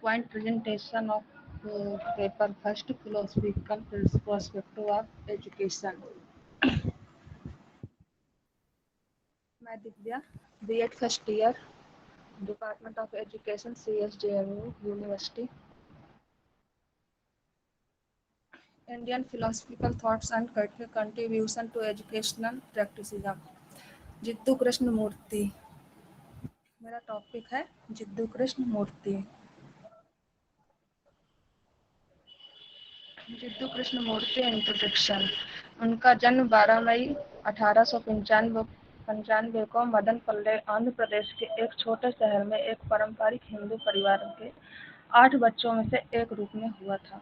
PowerPoint presentation of paper first philosophical perspective of education. मैं Divya, B.Ed first year, department of education, CSJMU university. Indian philosophical thoughts and contribution to educational practices. Jiddu Krishnamurti. मेरा topic है Jiddu Krishnamurti. Jiddu Krishnamurti introduction. उनका जन्म 12 मई 1895 को मदनपल्ले, आंध्र प्रदेश के एक छोटे शहर में एक पारंपरिक हिंदू परिवार के 8 बच्चों में से एक रूप में हुआ था.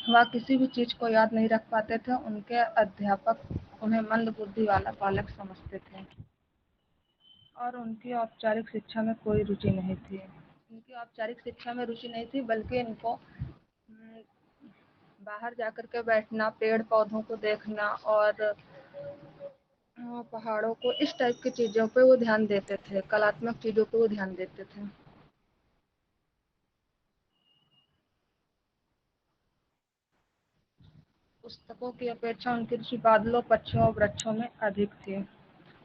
वह किसी भी चीज को याद नहीं रख पाते थे. उनके अध्यापक उन्हें मंद बुद्धि वाला बालक समझते थे और उनकी औपचारिक शिक्षा में कोई रुचि नहीं थी. इनकी औपचारिक शिक्षा में रुचि नहीं थी, बल्कि इनको बाहर जाकर के बैठना, पेड़ पौधों को देखना और पहाड़ों को, इस टाइप की चीज़ों पे वो ध्यान देते थे. कलात्मक चीज़ों पे वो ध्यान देते थे. पुस्तकों की अपेक्षा उनकी रुचि बादलों, पक्षियों और वृक्षों में अधिक थी.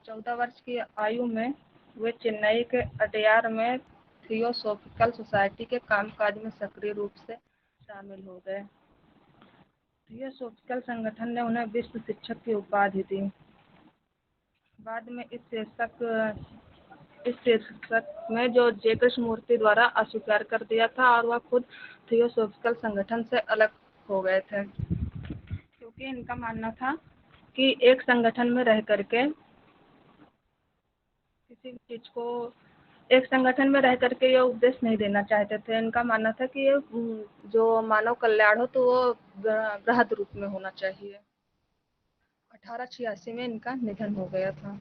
14 वर्ष की आयु में वे चेन्नई के अडयार में थियोसॉफिकल सोसाइटी के कामकाज में सक्रिय रूप से शामिल हो गए. थियोसॉफिकल संगठन ने उन्हें विश्व शिक्षक की उपाधि दी. बाद में इस शीर्षक में जो जे कृष्णमूर्ति द्वारा अस्वीकार कर दिया था और वह खुद थियोसॉफिकल संगठन से अलग हो गए थे, क्योंकि इनका मानना था कि एक संगठन में रह करके किसी भी चीज को एक संगठन में रह करके ये उपदेश नहीं देना चाहते थे. इनका मानना था कि ये जो मानव कल्याण हो तो वो बृहद रूप में होना चाहिए. 1886 में इनका निधन हो गया था.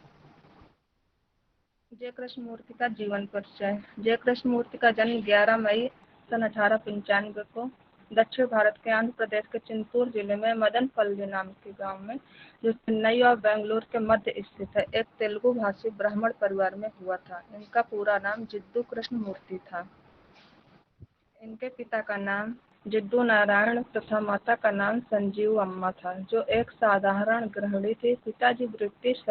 जय कृष्णमूर्ति का जीवन परिचय. जय कृष्णमूर्ति का जन्म 11 मई सन 1895 को दक्षिण भारत के आंध्र प्रदेश के चिंतूर जिले में मदनपल्ली नाम के गांव में, जो चेन्नई और बेंगलुरु के मध्य स्थित है, एक तेलुगु भाषी ब्राह्मण परिवार में हुआ था. इनका पूरा नाम जिद्दू कृष्ण मूर्ति था. इनके पिता का नाम जिद्दू नारायण तथा माता का नाम संजीव अम्मा था, जो एक साधारण गृहिणी थी. पिताजी ब्रिटिश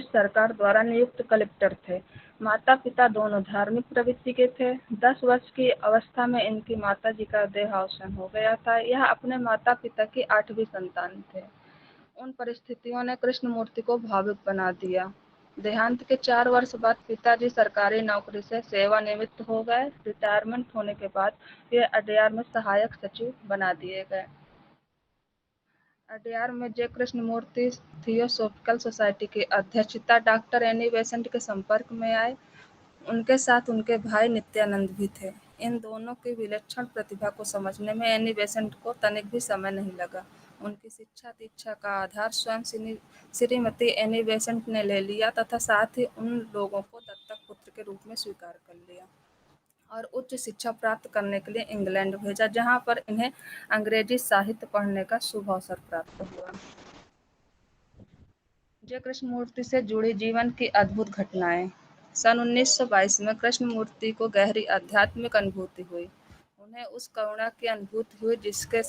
सरकार द्वारा नियुक्त कलेक्टर थे. माता पिता दोनों धार्मिक प्रवृत्ति के थे. 10 वर्ष की अवस्था में इनकी माताजी का देहावसान हो गया था. यह अपने माता पिता की 8वीं संतान थे. उन परिस्थितियों ने कृष्णमूर्ति को भावुक बना दिया. देहांत के 4 वर्ष बाद पिताजी सरकारी नौकरी से सेवानिवृत्त हो गए. रिटायरमेंट होने के बाद वे अडयार में सहायक सचिव बना दिए गए. अडयार में जे कृष्णमूर्ति थियोसॉफिकल सोसाइटी की अध्यक्षता डॉक्टर एनी बेसेंट के संपर्क में आए. उनके साथ उनके भाई नित्यानंद भी थे. इन दोनों की विलक्षण प्रतिभा को समझने में एनी बेसेंट को तनिक भी समय नहीं लगा. उनकी शिक्षा दीक्षा का आधार स्वयं श्रीमती एनी बेसेंट ने ले लिया तथा साथ ही उन लोगों को दत्तक पुत्र के रूप में स्वीकार कर लिया और उच्च शिक्षा प्राप्त करने के लिए इंग्लैंड भेजा, जहां पर इन्हें अंग्रेजी साहित्य पढ़ने का शुभ अवसर प्राप्त हुआ. जय कृष्णमूर्ति से जुड़ी जीवन की अद्भुत घटनाएं. सन 1922 में कृष्णमूर्ति को गहरी आध्यात्मिक अनुभूति हुई. उन्हें उस करुणा की अनुभूति हुई जिससे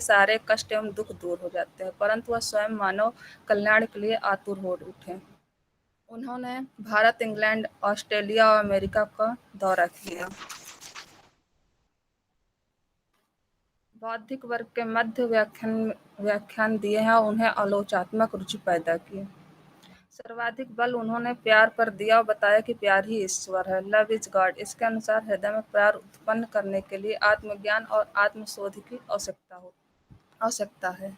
सारे कष्ट एवं दुख दूर हो जाते हैं, परंतु वह स्वयं मानव कल्याण के लिए आतुर हो उठे. उन्होंने भारत, इंग्लैंड, ऑस्ट्रेलिया और अमेरिका का दौरा किया. बौद्धिक वर्ग के मध्य व्याख्यान दिए हैं और उन्हें आलोचनात्मक रुचि पैदा की. सर्वाधिक बल उन्होंने प्यार पर दिया और बताया कि प्यार ही ईश्वर है, लव इज गॉड. इसके अनुसार हृदय में प्यार उत्पन्न करने के लिए आत्मज्ञान और आत्मशोध की आवश्यकता है.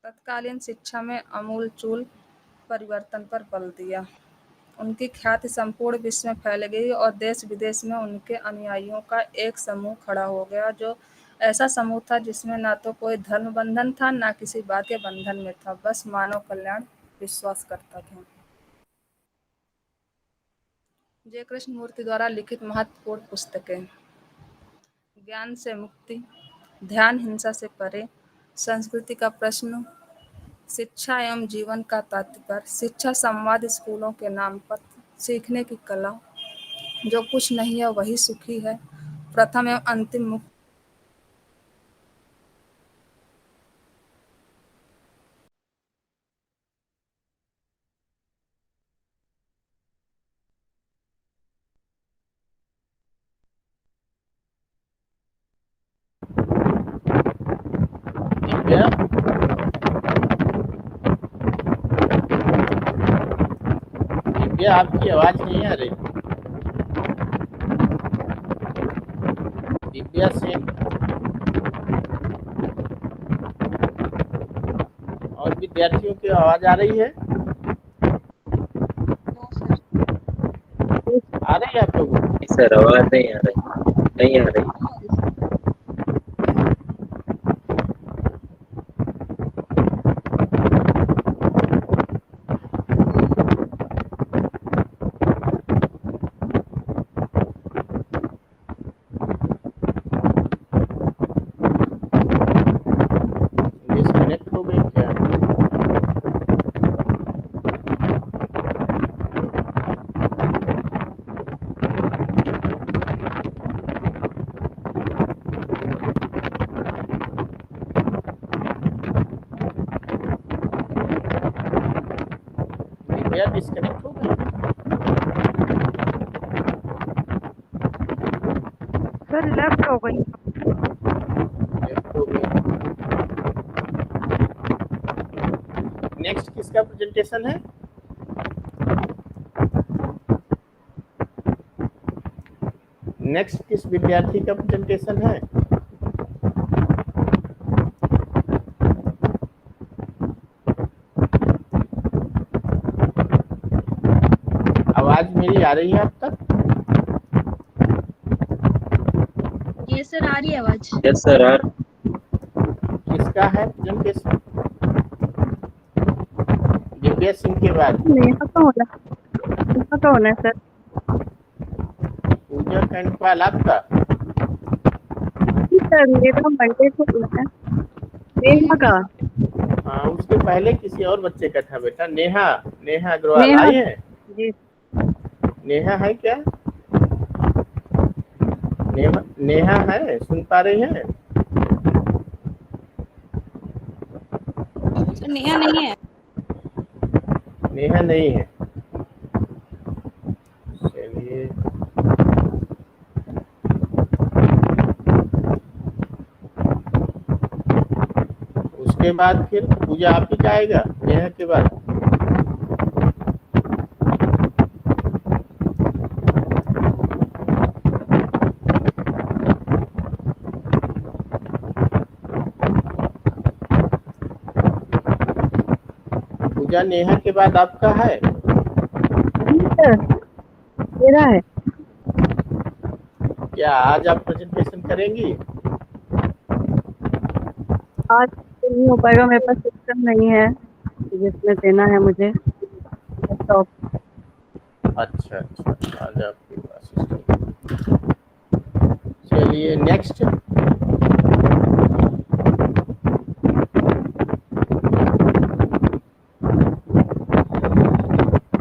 तत्कालीन शिक्षा में आमूलचूल परिवर्तन पर बल दिया. उनकी ख्याति संपूर्ण विश्व में फैल गई और देश विदेश में उनके अनुयायियों का एक समूह खड़ा हो गया, जो ऐसा समूह था जिसमें ना तो कोई धर्म बंधन था, ना किसी बात के बंधन में था, बस मानव कल्याण विश्वास करता था. जय कृष्णमूर्ति द्वारा लिखित महत्वपूर्ण पुस्तकें. ज्ञान से मुक्ति, ध्यान हिंसा से परे, संस्कृति का प्रश्न, शिक्षा एवं जीवन का तात्पर्य, शिक्षा संवाद स्कूलों के नाम पर, सीखने की कला, जो कुछ नहीं है वही सुखी है। प्रथम एवं अंतिम मुक्ति। दिव्या, दिव्या आपकी आवाज नहीं आ रही। दिव्या सेन, और विद्यार्थियों की आवाज आ रही है? आ रही है आप लोगों को? नहीं सर, आवाज नहीं आ रही, नहीं आ रही। डिस्कनेक्ट हो गई क्या? दिव्या डिस्कनेक्ट हो गई? सर लेफ्ट हो गई। लेफ्ट हो गई। नेक्स्ट किसका प्रेजेंटेशन है? नेक्स्ट किस विद्यार्थी का प्रेजेंटेशन है? आवाज मेरी आ रही है अब तक? ये सर आ रही है आवाज। यस सर, आ किसका है प्रेजेंटेशन? दिव्या सिंह के बाद नेहा का होना है सर। पूजा कैंडपाल आपका? सर मेरा मंडे को होना है। नेहा का। हाँ, उसके पहले किसी और बच्चे का था बेटा। नेहा, नेहा अग्रवाल नेहा आई है? जी। नेहा है क्या? नेहा है, सुन पा रही है? नेहा नहीं है। नेहा नहीं है। चलिए, उसके बाद फिर पूजा आप ही का आएगा नेहा के बाद? पूजा नेहा के बाद आपका है? जी सर मेरा है। क्या आज आप प्रेजेंटेशन करेंगी? आज तो नहीं हो पाएगा, मेरे पास सिस्टम नहीं है जिसमें देना है मुझे लैपटॉप। अच्छा अच्छा, आज आपके पास system। चलिए नेक्स्ट।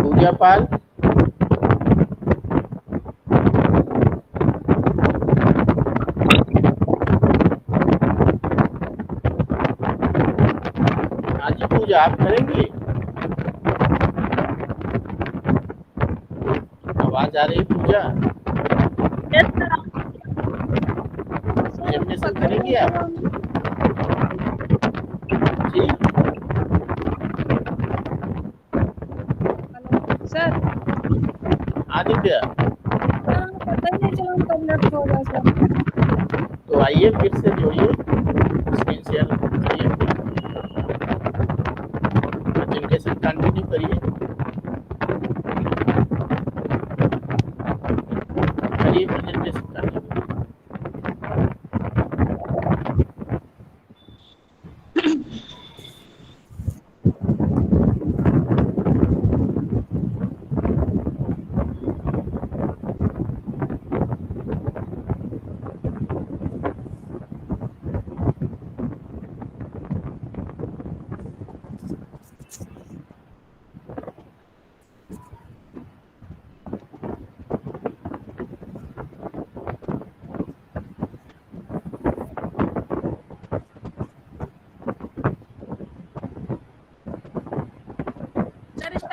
पूजा पाल, आज ही पूजा आप करेंगी? आवाज आ रही है पूजा? प्रेजेंटेशन करेंगी आप जी? सर हाँ दिव्या, पता ही नहीं चला कब लेफ्ट हो गया सर। तो आइए फिर से जोड़िए, स्क्रीन शेयर करिए, प्रेजेंटेशन कंटिन्यू करिए, प्रेजेंटेशन कंटिन्यू।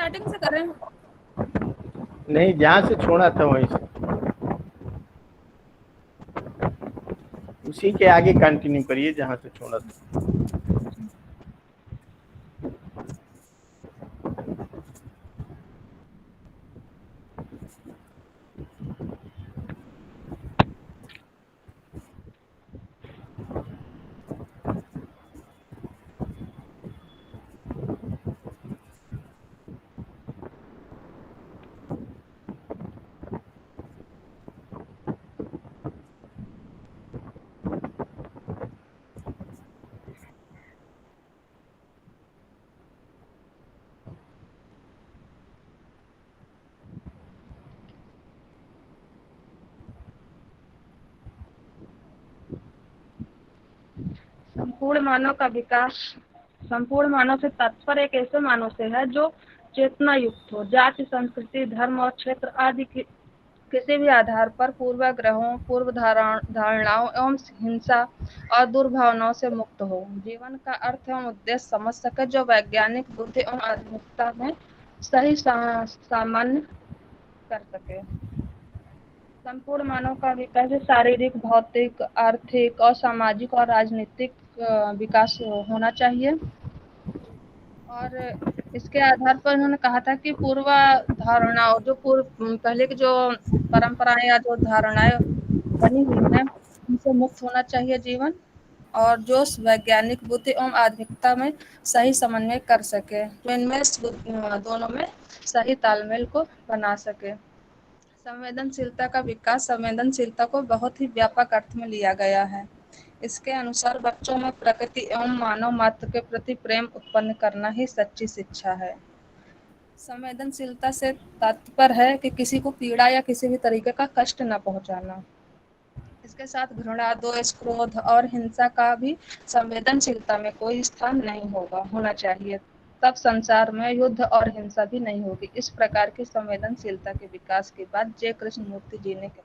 स्टार्टिंग से करें। नहीं, जहाँ से छोड़ा था वहीं से, उसी के आगे कंटिन्यू करिए जहाँ से छोड़ा था। संपूर्ण मानव से तात्पर्य एक ऐसे मानव से है जो चेतना युक्त हो, जाति, संस्कृति, धर्म और क्षेत्र आदि की किसी भी आधार पर पूर्वाग्रहों, पूर्व धारणाओं एवं हिंसा और दुर्भावनाओं से मुक्त हो, जीवन का अर्थ एवं उद्देश्य समझ सके, जो वैज्ञानिक बुद्धि एवं आधुनिकता में सही सामान्य कर सके। संपूर्ण मानव का विकास शारीरिक, भौतिक, आर्थिक और सामाजिक और राजनीतिक विकास होना चाहिए। और इसके आधार पर उन्होंने कहा था कि पूर्वाधारणाओं जो पहले की जो परंपराएं या जो धारणाएं बनी हुई हैं उनसे मुक्त होना चाहिए जीवन, और जो वैज्ञानिक बुद्धि एवं आधुनिकता में सही समन्वय कर सके, तो इनमें दोनों में सही तालमेल को बना सके। संवेदनशीलता का विकास संवेदनशीलता को बहुत ही व्यापक अर्थ में लिया गया है। इसके अनुसार बच्चों में प्रकृति एवं मानव मात्र के प्रति प्रेम उत्पन्न करना ही सच्ची शिक्षा है। संवेदनशीलता से तात्पर्य है कि किसी को पीड़ा या किसी भी तरीके का कष्ट न पहुंचाना। इसके साथ घृणा, द्वेष, क्रोध और हिंसा का भी संवेदनशीलता में कोई स्थान नहीं होना चाहिए। तब संसार में युद्ध और हिंसा भी नहीं होगी। इस प्रकार की संवेदनशीलता के विकास की बात जय कृष्णमूर्ति जी ने कही है।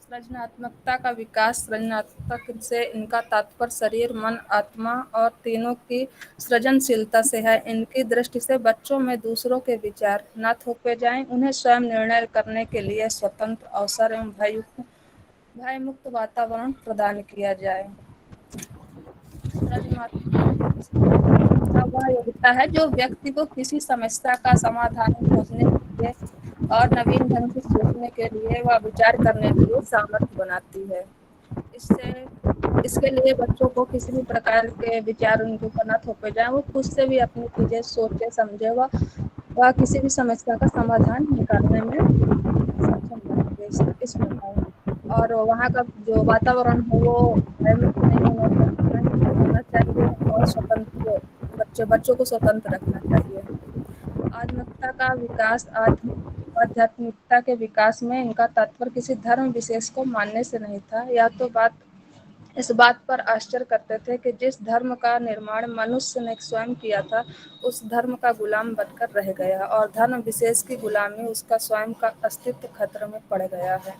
सृजनात्मकता का विकास सृजनात्मक से इनका तात्पर्य शरीर, मन, आत्मा और तीनों की सृजनशीलता से है। इनकी दृष्टि से बच्चों में दूसरों के विचार न थोपे जाएं, उन्हें स्वयं निर्णय करने के लिए स्वतंत्र अवसर एवं भयमुक्त वातावरण प्रदान किया जाए। वह योग्यता है जो व्यक्ति को किसी समस्या का समाधान खोजने के लिए और नवीन ढंग से सोचने के लिए व विचार करने के लिए सामर्थ्य बनाती है। इसके लिए बच्चों को किसी भी प्रकार के विचार उनके ऊपर न थोपे जाए, वो खुद से भी अपनी चीजें सोचे समझे वह किसी भी समस्या का समाधान निकालने में सक्षम बनेंगे इस प्रकार। और वहाँ का जो वातावरण है वो भयमुक्त नहीं होना चाहिए और स्वतंत्र बच्चों को स्वतंत्र रखना चाहिए। आत्मिकता का विकास आध्यात्मिकता के विकास में इनका तात्पर्य किसी धर्म विशेष को मानने से नहीं था। या तो इस बात पर आश्चर्य करते थे कि जिस धर्म का निर्माण मनुष्य ने स्वयं किया था उस धर्म का गुलाम बनकर रह गया, और धर्म विशेष की गुलामी उसका स्वयं का अस्तित्व खतरे में पड़ गया है।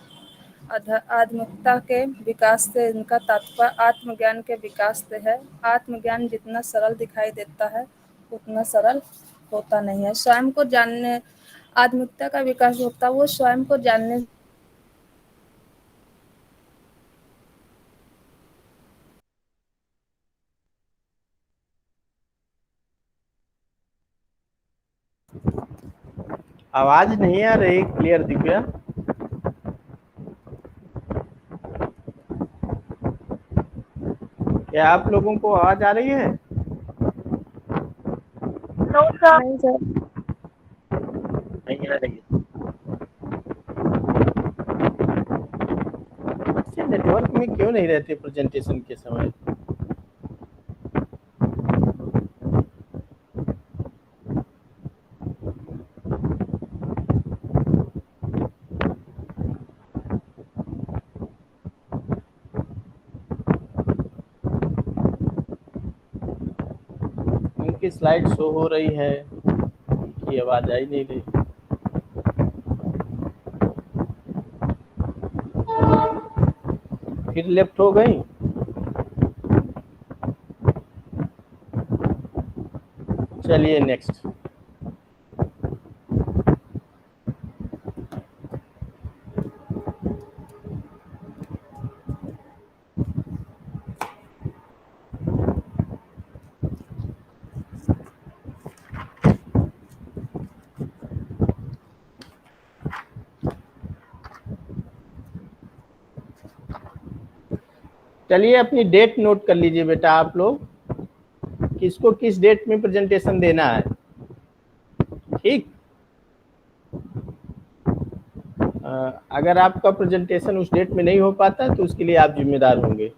आध्यात्मिकता के विकास से इनका तात्पर्य आत्मज्ञान के विकास से है। आत्मज्ञान जितना सरल दिखाई देता है उतना सरल होता नहीं है। स्वयं को जानने आत्मिकता का विकास होता है वो स्वयं को जानने आवाज नहीं आ रही क्लियर दिव्या? क्या आप लोगों को आवाज आ रही है? नहीं सर। नहीं आ रही है। बच्चे नेटवर्क में क्यों नहीं रहते प्रेजेंटेशन के समय? उनकी स्लाइड शो हो रही है, उनकी आवाज आ ही नहीं रही। फिर लेफ्ट हो गई। चलिए नेक्स्ट। चलिए अपनी डेट नोट कर लीजिए बेटा आप लोग, किसको किस डेट में प्रेजेंटेशन देना है। ठीक, अगर आपका प्रेजेंटेशन उस डेट में नहीं हो पाता तो उसके लिए आप जिम्मेदार होंगे।